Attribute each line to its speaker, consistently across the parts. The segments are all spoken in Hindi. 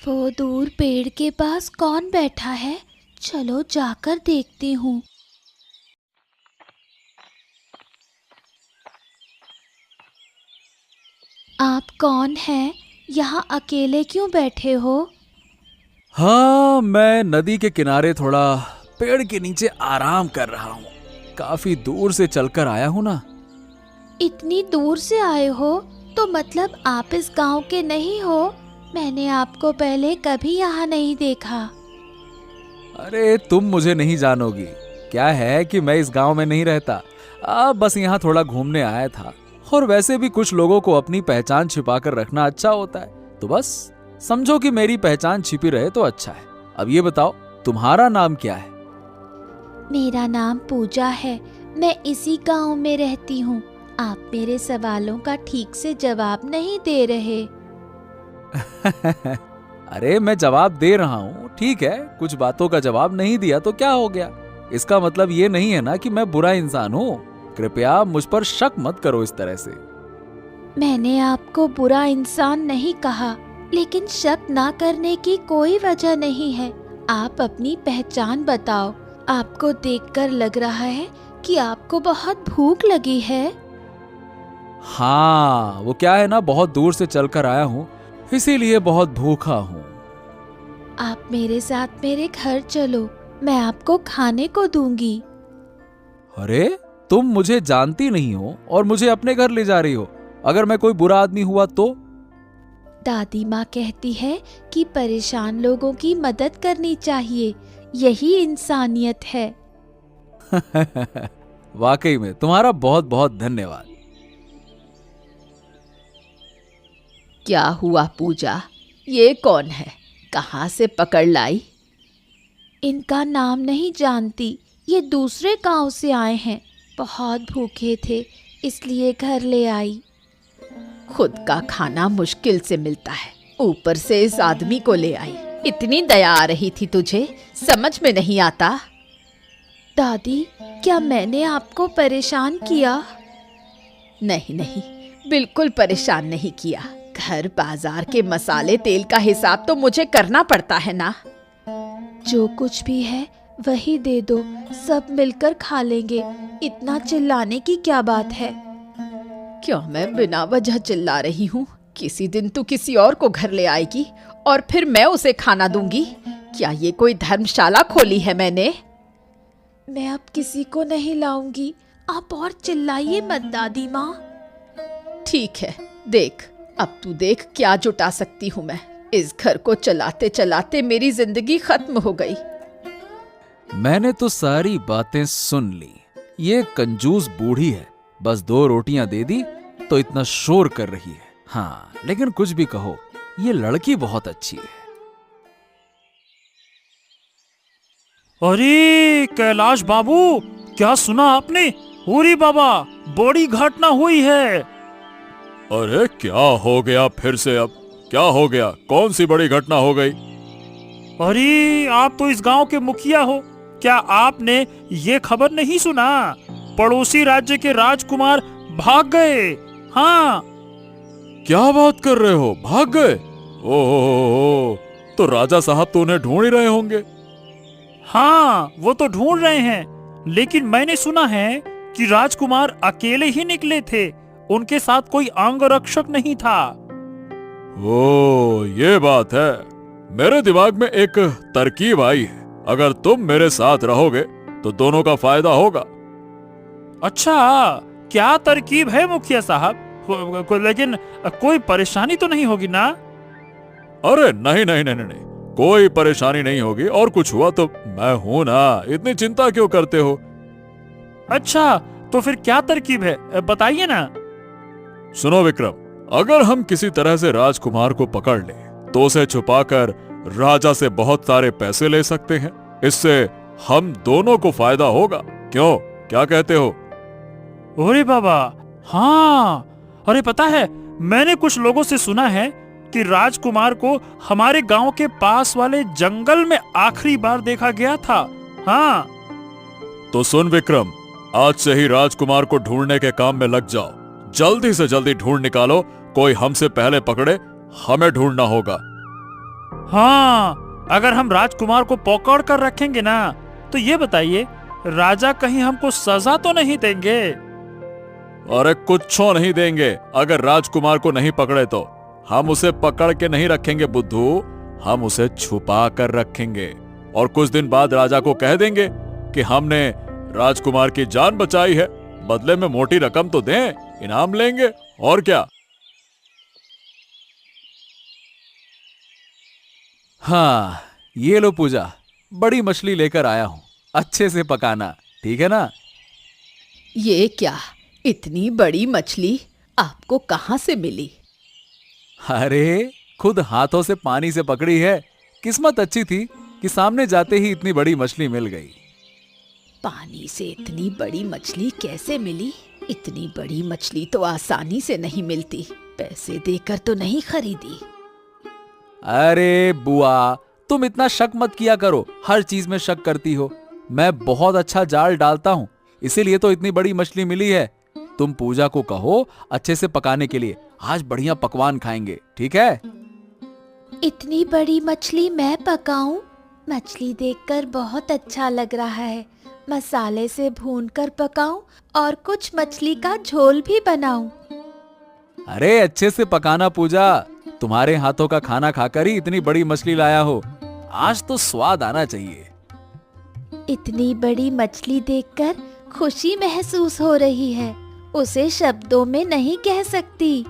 Speaker 1: वो दूर पेड़ के पास कौन बैठा है? चलो जाकर देखती हूँ। आप कौन हैं? यहाँ अकेले क्यों बैठे हो?
Speaker 2: हाँ, मैं नदी के किनारे थोड़ा पेड़ के नीचे आराम कर रहा हूँ। काफी दूर से चलकर आया हूँ ना।
Speaker 1: इतनी दूर से आए हो तो मतलब आप इस गांव के नहीं हो? मैंने आपको पहले कभी यहाँ नहीं देखा।
Speaker 2: अरे तुम मुझे नहीं जानोगी। क्या है कि मैं इस गांव में नहीं रहता। बस यहाँ थोड़ा घूमने आया था। और वैसे भी कुछ लोगों को अपनी पहचान छिपा कर रखना अच्छा होता है, तो बस समझो कि मेरी पहचान छिपी रहे तो अच्छा है। अब ये बताओ, तुम्हारा नाम क्या है?
Speaker 1: मेरा नाम पूजा है। मैं इसी गांव में रहती हूँ। आप मेरे सवालों का ठीक से जवाब नहीं दे रहे।
Speaker 2: अरे मैं जवाब दे रहा हूँ, ठीक है। कुछ बातों का जवाब नहीं दिया तो क्या हो गया? इसका मतलब ये नहीं है ना कि मैं बुरा इंसान हूँ। कृपया मुझ पर शक मत करो इस तरह से।
Speaker 1: मैंने आपको बुरा इंसान नहीं कहा, लेकिन शक ना करने की कोई वजह नहीं है। आप अपनी पहचान बताओ। आपको देखकर लग रहा है कि आपको बहुत भूख लगी है।
Speaker 2: हाँ, वो क्या है ना, बहुत दूर से चलकर आया हूँ, इसीलिए बहुत भूखा हूँ।
Speaker 1: आप मेरे साथ मेरे घर चलो, मैं आपको खाने को दूंगी।
Speaker 2: अरे तुम मुझे जानती नहीं हो और मुझे अपने घर ले जा रही हो। अगर मैं कोई बुरा आदमी हुआ तो?
Speaker 1: दादी माँ कहती है कि परेशान लोगों की मदद करनी चाहिए, यही इंसानियत है।
Speaker 2: वाकई में तुम्हारा बहुत बहुत धन्यवाद।
Speaker 3: क्या हुआ पूजा? ये कौन है? कहाँ से पकड़ लाई?
Speaker 1: इनका नाम नहीं जानती, ये दूसरे गांव से आए हैं। बहुत भूखे थे इसलिए घर ले आई।
Speaker 3: खुद का खाना मुश्किल से मिलता है, ऊपर से इस आदमी को ले आई। इतनी दया आ रही थी तुझे, समझ में नहीं आता?
Speaker 1: दादी, क्या मैंने आपको परेशान किया?
Speaker 3: नहीं नहीं, बिल्कुल परेशान नहीं किया। घर बाजार के मसाले तेल का हिसाब तो मुझे करना पड़ता है ना।
Speaker 1: जो कुछ भी है वही दे दो, सब मिलकर खा लेंगे। इतना चिल्लाने की क्या बात है?
Speaker 3: क्यों मैं बिना वजह चिल्ला रही हूँ? किसी दिन तू किसी और को घर ले आएगी और फिर मैं उसे खाना दूंगी। क्या ये कोई धर्मशाला खोली है मैंने?
Speaker 1: मैं अब किसी को नहीं लाऊंगी। आप और चिल्लाइए मत दादी माँ।
Speaker 3: ठीक है, देख अब तू देख क्या जुटा सकती हूँ मैं। इस घर को चलाते चलाते मेरी जिंदगी खत्म हो गई।
Speaker 2: मैंने तो सारी बातें सुन ली। ये कंजूस बूढ़ी है, बस 2 रोटियां दे दी तो इतना शोर कर रही है। हाँ, लेकिन कुछ भी कहो, ये लड़की बहुत अच्छी है।
Speaker 4: अरे कैलाश बाबू, क्या सुना आपने? होरी बाबा, बड़ी घटना हुई है।
Speaker 5: अरे क्या हो गया फिर से? अब क्या हो गया? कौन सी बड़ी घटना हो गई?
Speaker 4: अरे आप तो इस गांव के मुखिया हो, क्या आपने ये खबर नहीं सुना? पड़ोसी राज्य के राजकुमार भाग गए। हाँ।
Speaker 5: क्या बात कर रहे हो? भाग गए? ओहो, तो राजा साहब तो उन्हें ढूंढ ही रहे होंगे।
Speaker 4: हाँ, वो तो ढूंढ रहे हैं, लेकिन मैंने सुना है कि राजकुमार अकेले ही निकले थे, उनके साथ कोई अंगरक्षक नहीं था।
Speaker 5: ओ, ये बात है। मेरे दिमाग में एक तरकीब आई है। अगर तुम मेरे साथ रहोगे तो दोनों का फायदा होगा।
Speaker 4: अच्छा, क्या तरकीब है मुखिया साहब? लेकिन कोई परेशानी तो नहीं होगी ना?
Speaker 5: अरे नहीं नहीं नहीं नहीं, कोई परेशानी नहीं होगी। और कुछ हुआ तो मैं हूं ना, इतनी चिंता क्यों करते हो?
Speaker 4: अच्छा, तो फिर क्या तरकीब है, बताइए ना।
Speaker 5: सुनो विक्रम, अगर हम किसी तरह से राजकुमार को पकड़ लें तो उसे छुपाकर राजा से बहुत सारे पैसे ले सकते हैं। इससे हम दोनों को फायदा होगा। क्यों, क्या कहते हो?
Speaker 4: अरे बाबा, हाँ। अरे पता है, मैंने कुछ लोगों से सुना है कि राजकुमार को हमारे गांव के पास वाले जंगल में आखिरी बार देखा गया था। हाँ।
Speaker 5: तो सुन विक्रम, आज से ही राजकुमार को ढूंढने के काम में लग जाओ। जल्दी से जल्दी ढूंढ निकालो। कोई हमसे पहले पकड़े, हमें ढूंढना होगा।
Speaker 4: हाँ, अगर हम राजकुमार को पकड़ कर रखेंगे ना, तो ये बताइए राजा कहीं हमको सजा तो नहीं देंगे?
Speaker 5: अरे कुछो नहीं देंगे। अगर राजकुमार को नहीं पकड़े तो हम उसे पकड़ के नहीं रखेंगे बुद्धू, हम उसे छुपा कर रखेंगे और कुछ दिन बाद राजा को कह देंगे कि हमने राजकुमार की जान बचाई है, बदले में मोटी रकम तो दें, इनाम लेंगे और क्या।
Speaker 2: हाँ, ये लो पूजा, बड़ी मछली लेकर आया हूं, अच्छे से पकाना, ठीक है ना?
Speaker 3: ये क्या, इतनी बड़ी मछली आपको कहाँ से मिली?
Speaker 2: अरे खुद हाथों से पानी से पकड़ी है। किस्मत अच्छी थी कि सामने जाते ही इतनी बड़ी मछली मिल गई।
Speaker 3: पानी से इतनी बड़ी मछली कैसे मिली? इतनी बड़ी मछली तो आसानी से नहीं मिलती, पैसे देकर तो नहीं खरीदी।
Speaker 2: अरे बुआ, तुम इतना शक मत किया करो, हर चीज में शक करती हो। मैं बहुत अच्छा जाल डालता हूँ, इसीलिए तो इतनी बड़ी मछली मिली है। तुम पूजा को कहो अच्छे से पकाने के लिए, आज बढ़िया पकवान खाएंगे, ठीक है?
Speaker 1: इतनी बड़ी मछली मैं पकाऊं? मछली देखकर बहुत अच्छा लग रहा है। मसाले से भूनकर पकाऊं और कुछ मछली का झोल भी बनाऊं।
Speaker 2: अरे अच्छे से पकाना पूजा, तुम्हारे हाथों का खाना खाकर ही इतनी बड़ी मछली लाया हो, आज तो स्वाद आना चाहिए।
Speaker 1: इतनी बड़ी मछली देखकर खुशी महसूस हो रही है, उसे शब्दों में नहीं कह सकती।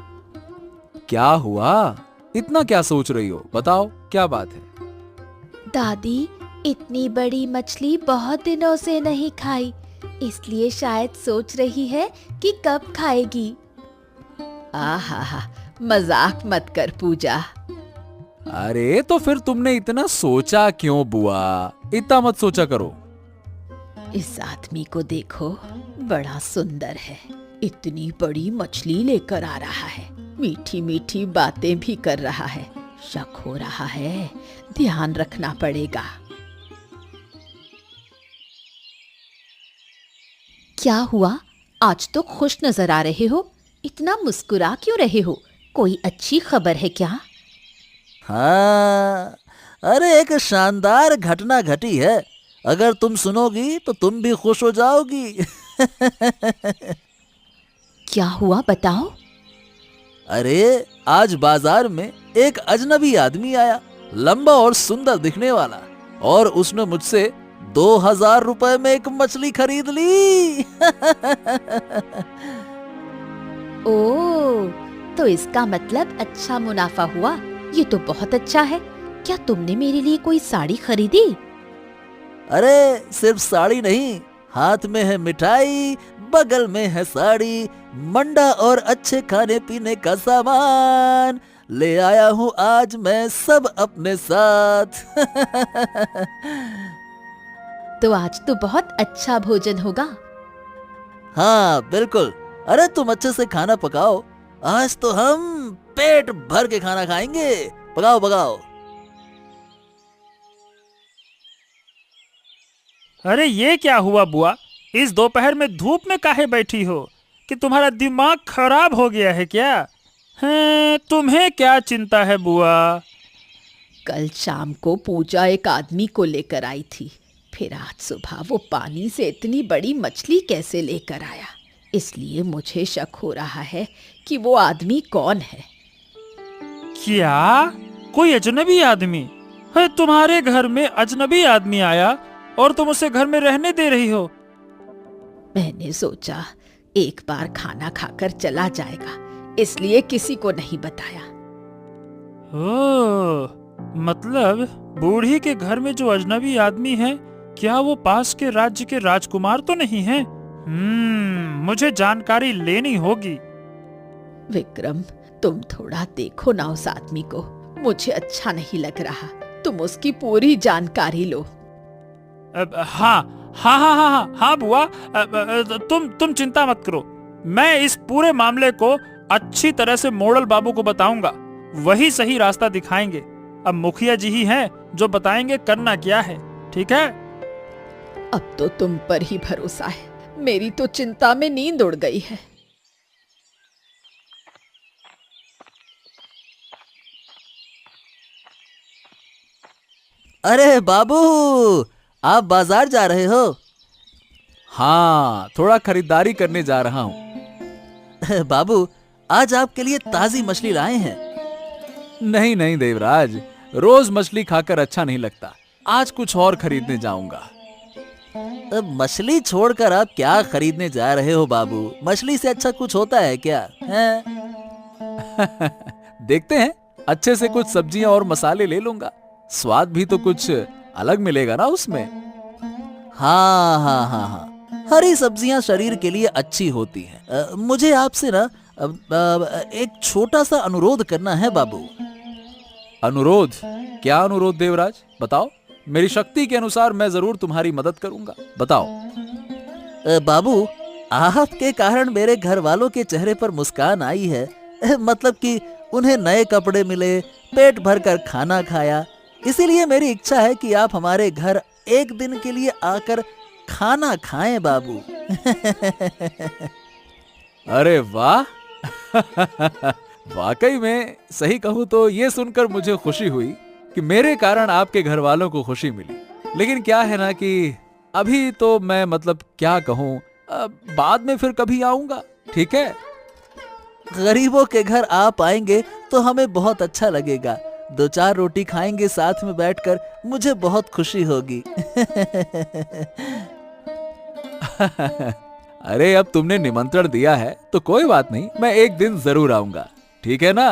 Speaker 2: क्या हुआ? इतना क्या सोच रही हो? बताओ क्या बात है?
Speaker 1: दादी, इतनी बड़ी मछली बहुत दिनों से नहीं खाई, इसलिए शायद सोच रही है कि कब खाएगी।
Speaker 3: आहा, मजाक मत कर पूजा।
Speaker 2: अरे तो फिर तुमने इतना सोचा क्यों बुआ? इतना मत सोचा करो।
Speaker 3: इस आदमी को देखो, बड़ा सुंदर है, इतनी बड़ी मछली लेकर आ रहा है, मीठी मीठी बातें भी कर रहा है, शक हो रहा है, ध्यान रखना पड़ेगा। क्या हुआ, आज तो खुश नजर आ रहे हो, इतना मुस्कुरा क्यों रहे हो? कोई अच्छी खबर है क्या?
Speaker 6: हाँ, अरे एक शानदार घटना घटी है, अगर तुम सुनोगी तो तुम भी खुश हो जाओगी।
Speaker 3: क्या हुआ बताओ?
Speaker 6: अरे आज बाजार में एक अजनबी आदमी आया, लंबा और सुंदर दिखने वाला, और उसने मुझसे 2000 रुपए में एक मछली खरीद ली।
Speaker 3: ओह, तो इसका मतलब अच्छा मुनाफा हुआ, ये तो बहुत अच्छा है। क्या तुमने मेरे लिए कोई साड़ी खरीदी?
Speaker 6: अरे सिर्फ साड़ी नहीं, हाथ में है मिठाई, बगल में है साड़ी, मंडा और अच्छे खाने पीने का सामान ले आया हूँ आज मैं सब अपने साथ।
Speaker 3: तो आज तो बहुत अच्छा भोजन होगा।
Speaker 6: हाँ बिल्कुल, अरे तुम अच्छे से खाना पकाओ, आज तो हम पेट भर के खाना खाएंगे। पकाओ पकाओ।
Speaker 4: अरे ये क्या हुआ बुआ, इस दोपहर में धूप में काहे बैठी हो? कि तुम्हारा दिमाग खराब हो गया है क्या? हैं, तुम्हें क्या चिंता है बुआ?
Speaker 3: कल शाम को पूजा एक आदमी को लेकर आई थी, फिर आज सुबह वो पानी से इतनी बड़ी मछली कैसे लेकर आया, इसलिए मुझे शक हो रहा है कि वो आदमी कौन है।
Speaker 4: क्या कोई अजनबी आदमी है? तुम्हारे घर में अजनबी आदमी आया और तुम उसे घर में रहने दे रही हो?
Speaker 3: मैंने सोचा एक बार खाना खाकर चला जाएगा, इसलिए किसी को नहीं बताया।
Speaker 4: ओह, मतलब बूढ़ी के घर में जो अजनबी आदमी है, क्या वो पास के राज्य के राजकुमार तो नहीं है? मुझे जानकारी लेनी होगी।
Speaker 3: विक्रम, तुम थोड़ा देखो ना उस आदमी को, मुझे अच्छा नहीं लग रहा, तुम उसकी पूरी जानकारी लो।
Speaker 4: हाँ हाँ हाँ हाँ हाँ हाँ बुआ, तुम चिंता मत करो, मैं इस पूरे मामले को अच्छी तरह से मोड़ल बाबू को बताऊंगा, वही सही रास्ता दिखाएंगे। अब मुखिया जी ही हैं जो बताएंगे करना क्या है, ठीक है?
Speaker 3: अब तो तुम पर ही भरोसा है, मेरी तो चिंता में नींद उड़ गई है।
Speaker 6: अरे बाबू, आप बाजार जा रहे हो?
Speaker 2: हाँ, थोड़ा खरीदारी करने जा रहा हूँ।
Speaker 6: बाबू, आज आपके लिए ताजी मछली लाए हैं।
Speaker 2: नहीं नहीं देवराज, रोज मछली खाकर अच्छा नहीं लगता। आज कुछ और खरीदने जाऊंगा।
Speaker 6: मछली छोड़कर आप क्या खरीदने जा रहे हो बाबू? मछली से अच्छा कुछ होता है क्या? हैं?
Speaker 2: देखते हैं, अच्छे से कुछ सब्जियां और मसाले ले लूंगा। स्वाद भी तो कुछ अलग मिलेगा ना उसमें।
Speaker 6: हाँ हाँ हाँ हाँ, हरी सब्जियां शरीर के लिए अच्छी होती हैं। मुझे आपसे ना एक छोटा सा अनुरोध करना है बाबू।
Speaker 2: अनुरोध? क्या अनुरोध देवराज, बताओ। मेरी शक्ति के अनुसार मैं जरूर तुम्हारी मदद करूंगा, बताओ।
Speaker 6: बाबू, आपके कारण मेरे घर वालों के चेहरे पर मुस्कान आई है। मतलब कि उन्हें नए कपड़े मिले, पेट भर कर खाना खाया। इसीलिए मेरी इच्छा है कि आप हमारे घर एक दिन के लिए आकर खाना खाएं बाबू।
Speaker 2: अरे वाह! वाकई में सही कहूं तो ये सुनकर मुझे खुशी हुई कि मेरे कारण आपके घर वालों को खुशी मिली। लेकिन क्या है ना कि अभी तो मैं मतलब क्या कहूं, बाद में फिर कभी आऊंगा, ठीक है?
Speaker 6: गरीबों के घर आप आएंगे तो हमें बहुत अच्छा लगेगा। 2-4 रोटी खाएंगे साथ में बैठकर, मुझे बहुत खुशी होगी।
Speaker 2: अरे अब तुमने निमंत्रण दिया है तो कोई बात नहीं, मैं एक दिन जरूर आऊंगा, ठीक है ना?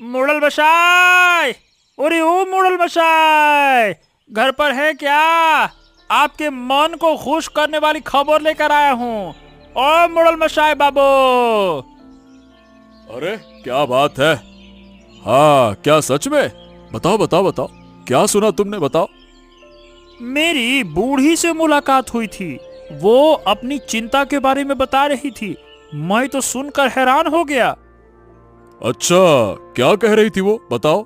Speaker 4: मुड़ल मशाय, अरे ओ मुड़ल मशाय, घर पर है क्या? आपके मन को खुश करने वाली खबर लेकर आया हूँ। ओ मुड़ल मशाय बाबू।
Speaker 5: अरे क्या बात है? हाँ, क्या सच में? बताओ बताओ बताओ, क्या सुना तुमने, बताओ।
Speaker 4: मेरी बूढ़ी से मुलाकात हुई थी, वो अपनी चिंता के बारे में बता रही थी। मैं तो सुनकर हैरान हो गया।
Speaker 5: अच्छा, क्या कह रही थी वो, बताओ।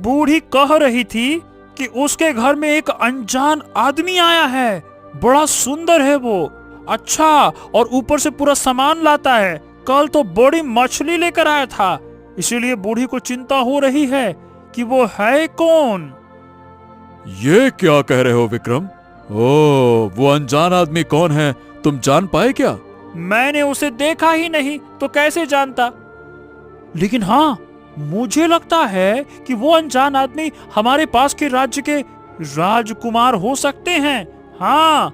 Speaker 4: बूढ़ी कह रही थी कि उसके घर में एक अनजान आदमी आया है। बड़ा सुंदर है वो, अच्छा, और ऊपर से पूरा सामान लाता है। कल तो बड़ी मछली लेकर आया था, इसीलिए बूढ़ी को चिंता हो रही है कि वो है कौन।
Speaker 5: ये क्या कह रहे हो विक्रम? ओ, वो अनजान आदमी कौन है, तुम जान पाए क्या?
Speaker 4: मैंने उसे देखा ही नहीं तो कैसे जानता। लेकिन हाँ, मुझे लगता है कि वो अनजान आदमी हमारे पास के राज्य के राजकुमार हो सकते हैं। हाँ,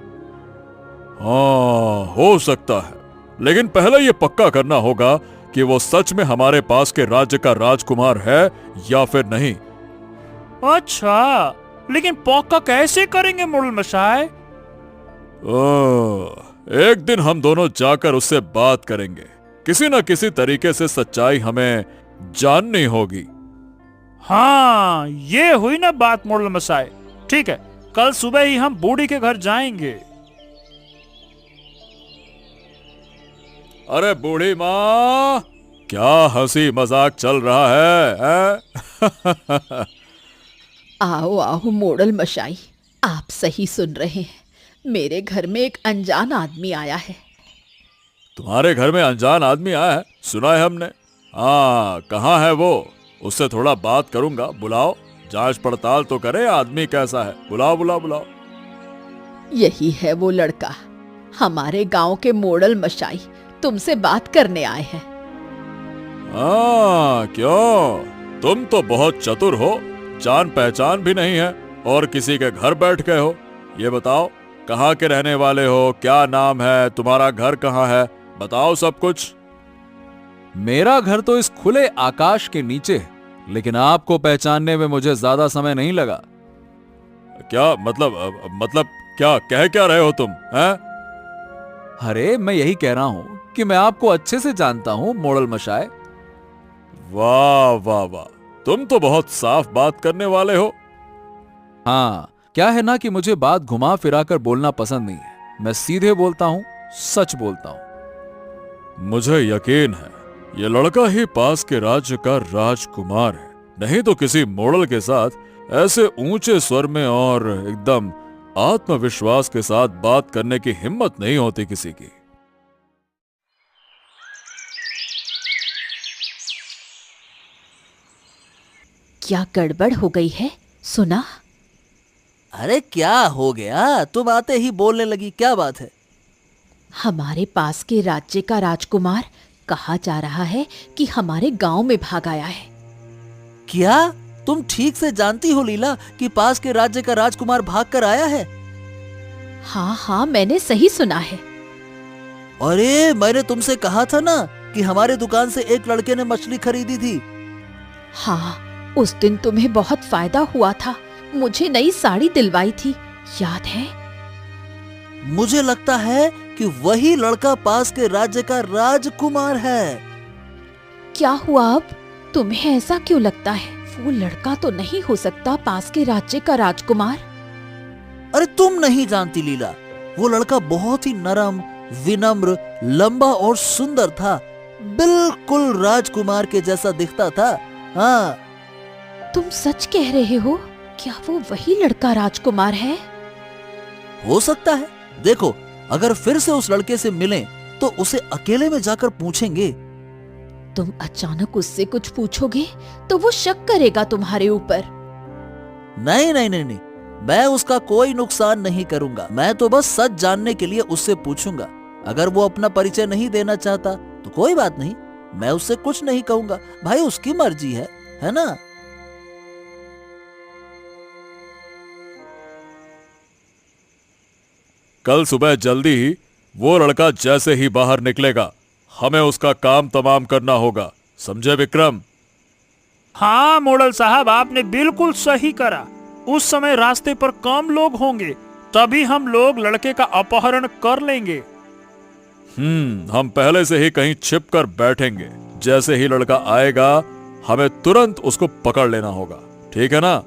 Speaker 5: हो सकता है, लेकिन पहले ये पक्का करना होगा कि वो सच में हमारे पास के राज्य का राजकुमार है या फिर नहीं।
Speaker 4: अच्छा, लेकिन पक्का कैसे करेंगे मुड़ल मशाय?
Speaker 5: एक दिन हम दोनों जाकर उससे बात करेंगे। किसी न किसी तरीके से सच्चाई हमें जाननी होगी।
Speaker 4: हाँ, ये हुई ना बात मुड़ल मशाय। ठीक है, कल सुबह ही हम बूढ़ी के घर जाएंगे।
Speaker 5: अरे बूढ़ी माँ, क्या हंसी मजाक चल रहा है?
Speaker 3: आओ आओ मोड़ल मशाई, आप सही सुन रहे हैं। मेरे घर में एक अनजान आदमी आया है।
Speaker 5: तुम्हारे घर में अनजान आदमी आया है? सुना है हमने। हाँ, कहाँ है वो? उससे थोड़ा बात करूंगा। बुलाओ, जांच पड़ताल तो करे आदमी कैसा है। बुलाओ बुलाओ बुलाओ।
Speaker 3: यही है वो लड़का। हमारे गांव के मोड़ल मशाई तुमसे बात करने आए हैं।
Speaker 5: हाँ, क्यों? तुम तो बहुत चतुर हो, जान पहचान भी नहीं है और किसी के घर बैठ गए हो। ये बताओ, कहाँ के रहने वाले हो, क्या नाम है, तुम्हारा घर कहाँ है, बताओ सब कुछ।
Speaker 2: मेरा घर तो इस खुले आकाश के नीचे है, लेकिन आपको पहचानने में मुझे ज्यादा समय नहीं लगा।
Speaker 5: क्या मतलब क्या कह क्या रहे हो तुम, हैं?
Speaker 2: अरे मैं यही कह रहा हूँ कि मैं आपको अच्छे से जानता हूँ मोड़ल मशाय।
Speaker 5: वाह वाह वाह, तुम तो बहुत साफ बात करने वाले हो।
Speaker 2: हाँ, क्या है ना कि मुझे बात घुमा फिरा कर बोलना पसंद नहीं है। मैं सीधे बोलता हूँ, सच बोलता हूँ।
Speaker 5: मुझे यकीन है ये लड़का ही पास के राज्य का राजकुमार है, नहीं तो किसी मोड़ल के साथ ऐसे ऊंचे स्वर में और एकदम आत्मविश्वास के साथ बात करने की हिम्मत नहीं होती किसी की।
Speaker 3: क्या गड़बड़ हो गई है? सुना?
Speaker 6: अरे क्या हो गया? तुम आते ही बोलने लगी, क्या बात है?
Speaker 3: हमारे पास के राज्य का राजकुमार कहा जा रहा है कि हमारे गांव में भाग आया है।
Speaker 6: क्या तुम ठीक से जानती हो लीला कि पास के राज्य का राजकुमार भाग कर आया है?
Speaker 3: हाँ हाँ, मैंने सही सुना है।
Speaker 6: अरे मैंने तुमसे कहा था ना कि हमारे दुकान से एक लड़के ने मछली खरीदी थी।
Speaker 3: हाँ, उस दिन तुम्हें बहुत फायदा हुआ था। मुझे नई साड़ी दिलवाई थी, याद है?
Speaker 6: मुझे लगता है कि वही लड़का पास के राज्य का राजकुमार है।
Speaker 3: क्या हुआ अब? तुम्हें ऐसा क्यों लगता है? वो लड़का तो नहीं हो सकता पास के राज्य का राजकुमार।
Speaker 6: अरे तुम नहीं जानती लीला, वो लड़का बहुत ही नरम, विनम्र, लंबा और सुंदर था। बिल्कुल राजकुमार के जैसा दिखता था। हाँ।
Speaker 3: तुम सच कह रहे हो? क्या वो वही लड़का राजकुमार है?
Speaker 6: हो सकता है। देखो, अगर फिर से उस लड़के से मिलें तो उसे अकेले में जाकर पूछेंगे।
Speaker 3: तुम अचानक उससे कुछ पूछोगे तो वो शक करेगा तुम्हारे ऊपर।
Speaker 6: नहीं नहीं नहीं नहीं, मैं उसका कोई नुकसान नहीं करूंगा। मैं तो बस सच जानने के लिए उससे पूछूंगा। अगर वो अपना परिचय नहीं देना चाहता तो कोई बात नहीं, मैं उससे कुछ नहीं कहूंगा। भाई उसकी मर्जी है ना?
Speaker 5: कल सुबह जल्दी ही वो लड़का जैसे ही बाहर निकलेगा, हमें उसका काम तमाम करना होगा। समझे विक्रम?
Speaker 4: हाँ मोड़ल साहब, आपने बिल्कुल सही करा। उस समय रास्ते पर कम लोग होंगे, तभी हम लोग लड़के का अपहरण कर लेंगे।
Speaker 5: हम पहले से ही कहीं छिप कर बैठेंगे। जैसे ही लड़का आएगा हमें तुरंत उसको पकड़ लेना होगा, ठीक है ना?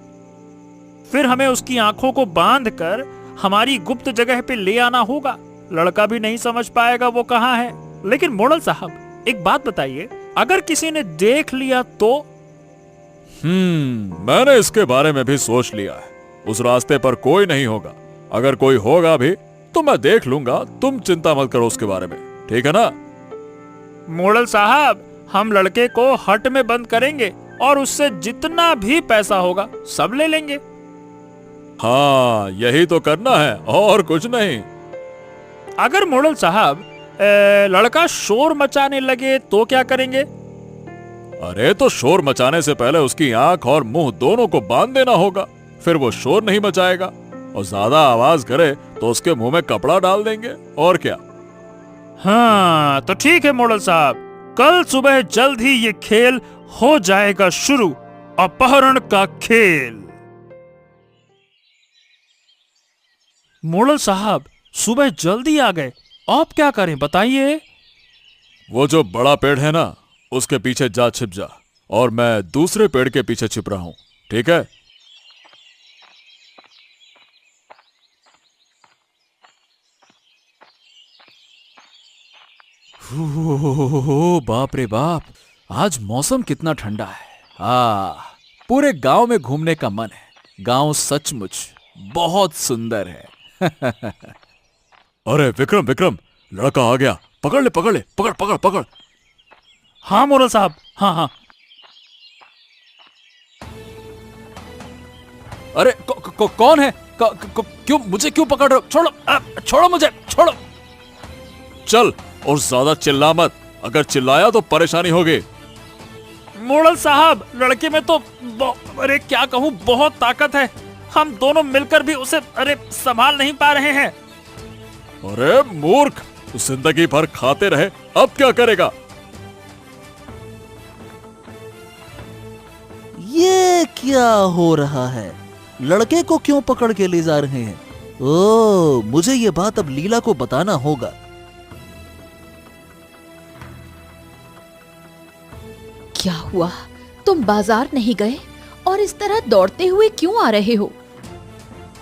Speaker 4: फिर हमें उसकी आंखों को बांध कर हमारी गुप्त जगह पे ले आना होगा। लड़का भी नहीं समझ पाएगा वो कहाँ है। लेकिन मोड़ल साहब, एक बात बताइए, अगर किसी ने देख लिया तो?
Speaker 5: मैंने इसके बारे में भी सोच लिया है। उस रास्ते पर कोई नहीं होगा। अगर कोई होगा भी तो मैं देख लूंगा। तुम चिंता मत करो उसके बारे में, ठीक है ना?
Speaker 4: मोड़ल साहब, हम लड़के को हट में बंद करेंगे और उससे जितना भी पैसा होगा सब ले लेंगे।
Speaker 5: हाँ, यही तो करना है और कुछ नहीं।
Speaker 4: अगर मोड़ल साहब लड़का शोर मचाने लगे तो क्या करेंगे?
Speaker 5: अरे तो शोर मचाने से पहले उसकी आंख और मुंह दोनों को बांध देना होगा। फिर वो शोर नहीं मचाएगा, और ज्यादा आवाज करे तो उसके मुंह में कपड़ा डाल देंगे। और क्या?
Speaker 4: हाँ तो ठीक है मोड़ल साहब, कल सुबह जल्द ही ये खेल हो जाएगा शुरू, अपहरण का खेल। मोड़ल साहब, सुबह जल्दी आ गए, आप क्या करें बताइए?
Speaker 5: वो जो बड़ा पेड़ है ना, उसके पीछे जा छिप जा, और मैं दूसरे पेड़ के पीछे छिप रहा हूं, ठीक है?
Speaker 2: बाप रे बाप, आज मौसम कितना ठंडा है। पूरे गांव में घूमने का मन है। गांव सचमुच बहुत सुंदर है।
Speaker 5: अरे विक्रम विक्रम, लड़का आ गया। पकड़ ले पकड़ ले, पकड़ पकड़ पकड़।
Speaker 4: हाँ मोड़ल साहब, हाँ हाँ।
Speaker 2: अरे कौन है? क्यों मुझे क्यों पकड़ रहे हो? छोड़ो, छोड़ो मुझे, छोड़ो।
Speaker 5: चल, और ज्यादा चिल्ला मत। अगर चिल्लाया तो परेशानी होगी।
Speaker 4: मोड़ल साहब, लड़के में तो अरे क्या कहूँ, बहुत ताकत है। हम दोनों मिलकर भी उसे संभाल नहीं पा रहे हैं।
Speaker 5: अरे मूर्ख, तू जिंदगी भर खाते रहे, अब क्या करेगा?
Speaker 6: ये क्या हो रहा है? लड़के को क्यों पकड़ के ले जा रहे हैं? ओह, मुझे ये बात अब लीला को बताना होगा।
Speaker 3: क्या हुआ? तुम बाजार नहीं गए और इस तरह दौड़ते हुए क्यों आ रहे हो?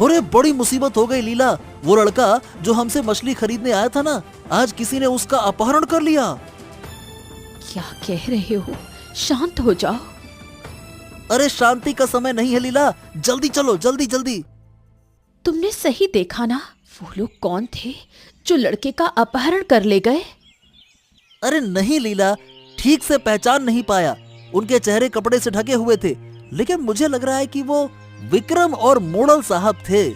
Speaker 6: अरे बड़ी मुसीबत हो गई लीला। वो लड़का जो हमसे मछली खरीदने आया था ना, आज किसी ने उसका अपहरण कर लिया।
Speaker 3: क्या कह रहे हो? शांत हो जाओ।
Speaker 6: अरे शांति का समय नहीं है लीला, जल्दी चलो, जल्दी जल्दी।
Speaker 3: तुमने सही देखा ना? वो लोग कौन थे जो लड़के का अपहरण कर ले गए?
Speaker 6: अरे नहीं लीला, ठीक से पहचान नहीं पाया। उनके चेहरे कपड़े से ढके हुए थे। लेकिन मुझे लग रहा है कि वो विक्रम और मोड़ल साहब थे।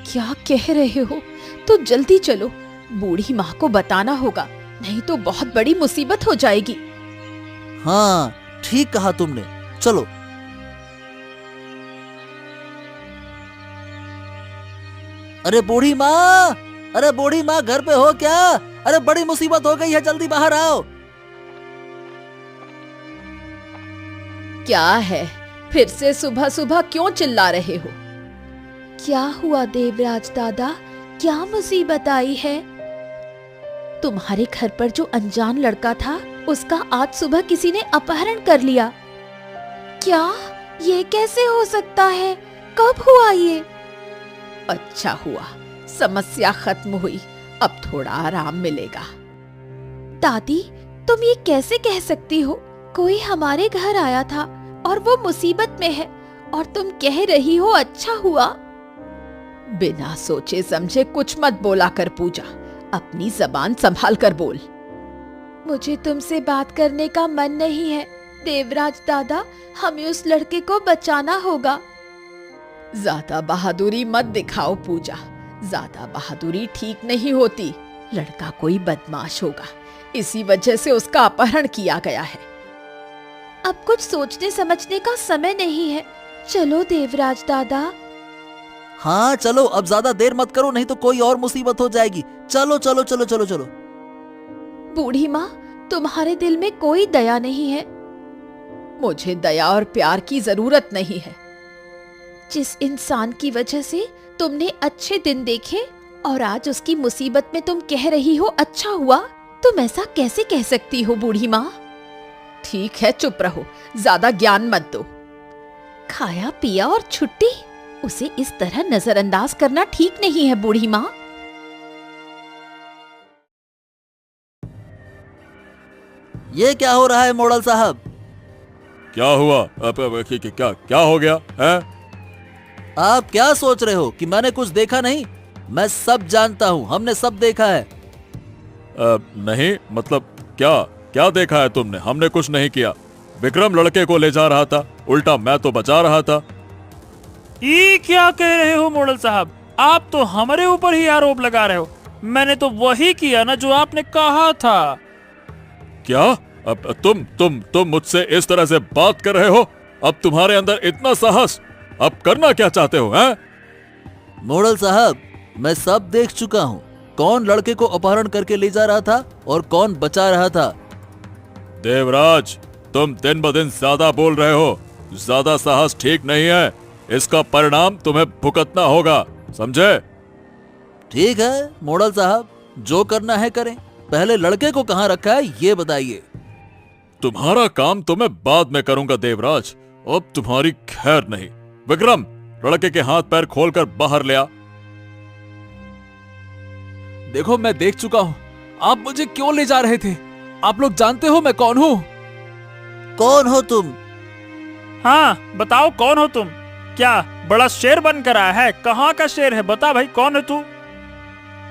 Speaker 3: क्या कह रहे हो? तो जल्दी चलो, बूढ़ी माँ को बताना होगा, नहीं तो बहुत बड़ी मुसीबत हो जाएगी।
Speaker 6: हाँ, ठीक कहा तुमने, चलो। अरे बूढ़ी माँ, अरे बूढ़ी माँ, घर पे हो क्या? अरे बड़ी मुसीबत हो गई है, जल्दी बाहर आओ।
Speaker 3: क्या है, फिर से सुबह सुबह क्यों चिल्ला रहे हो?
Speaker 1: क्या हुआ देवराज दादा, क्या मुसीबत आई है?
Speaker 3: तुम्हारे घर पर जो अनजान लड़का था, उसका आज सुबह किसी ने अपहरण कर लिया।
Speaker 1: क्या? ये कैसे हो सकता है? कब हुआ ये?
Speaker 3: अच्छा हुआ, समस्या खत्म हुई, अब थोड़ा आराम मिलेगा।
Speaker 1: दादी, तुम ये कैसे कह सकती हो? कोई हमारे घर आया था और वो मुसीबत में है, और तुम कह रही हो अच्छा हुआ?
Speaker 3: बिना सोचे समझे कुछ मत बोला कर पूजा, अपनी जबान संभाल कर बोल।
Speaker 1: मुझे तुमसे बात करने का मन नहीं है देवराज दादा, हमें उस लड़के को बचाना होगा।
Speaker 3: ज्यादा बहादुरी मत दिखाओ पूजा, ज्यादा बहादुरी ठीक नहीं होती। लड़का कोई बदमाश होगा, इसी वजह से उसका अपहरण किया गया है।
Speaker 1: अब कुछ सोचने समझने का समय नहीं है, चलो देवराज दादा।
Speaker 6: हाँ चलो, अब ज्यादा देर मत करो, नहीं तो कोई और मुसीबत हो जाएगी। चलो चलो चलो चलो चलो।
Speaker 1: बूढ़ी माँ, तुम्हारे दिल में कोई दया नहीं है।
Speaker 3: मुझे दया और प्यार की जरूरत नहीं है।
Speaker 1: जिस इंसान की वजह से तुमने अच्छे दिन देखे और आज उसकी मुसीबत में तुम कह रही हो अच्छा हुआ, तुम ऐसा कैसे कह सकती हो बूढ़ी माँ?
Speaker 3: ठीक है, चुप रहो, ज्यादा ज्ञान मत दो।
Speaker 1: खाया पिया और छुट्टी, उसे इस तरह नजरअंदाज करना ठीक नहीं है बूढ़ी माँ।
Speaker 6: ये क्या हो रहा है मोड़ल साहब?
Speaker 5: क्या हुआ? क्या हो गया है?
Speaker 6: आप क्या सोच रहे हो कि मैंने कुछ देखा नहीं? मैं सब जानता हूँ, हमने सब देखा है।
Speaker 5: नहीं, मतलब क्या क्या देखा है तुमने? हमने कुछ नहीं किया। विक्रम लड़के को ले जा रहा था, उल्टा मैं तो बचा रहा था।
Speaker 4: ये क्या कह रहे हो मोड़ल साहब? आप तो हमारे ऊपर ही आरोप लगा रहे हो। मैंने तो वही किया ना जो आपने कहा था।
Speaker 5: क्या? अब तुम मुझसे इस तरह से बात कर रहे हो? अब तुम्हारे अंदर इतना साहस, अब करना क्या चाहते हो? हैं?
Speaker 6: मोड़ल साहब, मैं सब देख चुका हूँ, कौन लड़के को अपहरण करके ले जा रहा था और कौन बचा रहा था।
Speaker 5: देवराज, तुम दिन ब दिन ज्यादा बोल रहे हो। ज्यादा साहस ठीक नहीं है, इसका परिणाम तुम्हें भुगतना होगा, समझे?
Speaker 6: ठीक है मोड़ल साहब, जो करना है करें, पहले लड़के को कहाँ रखा है ये बताइए।
Speaker 5: तुम्हारा काम तो मैं बाद में करूंगा देवराज, अब तुम्हारी खैर नहीं। विक्रम, लड़के के हाथ पैर खोलकर बाहर ले आ।
Speaker 2: देखो, मैं देख चुका हूँ, आप मुझे क्यों ले जा रहे थे? आप लोग जानते हो मैं कौन हूँ?
Speaker 6: कौन हो तुम?
Speaker 4: हाँ बताओ, कौन हो तुम? क्या बड़ा शेर बनकर आया है? कहाँ का शेर है? बता भाई, कौन है तू?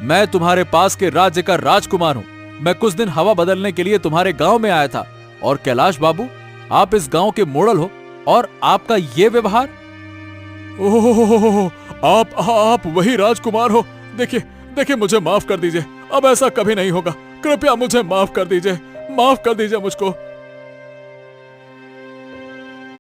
Speaker 2: मैं तुम्हारे पास के राज्य का राजकुमार हूँ। मैं कुछ दिन हवा बदलने के लिए तुम्हारे गांव में आया था, और कैलाश बाबू, आप इस गांव के मोड़ल हो, और आपका ये व्यवहार।
Speaker 5: ओह, आप वही राजकुमार हो? देखिए, मुझे माफ कर दीजिए, अब ऐसा कभी नहीं होगा। कृपया मुझे माफ कर दीजिए मुझको।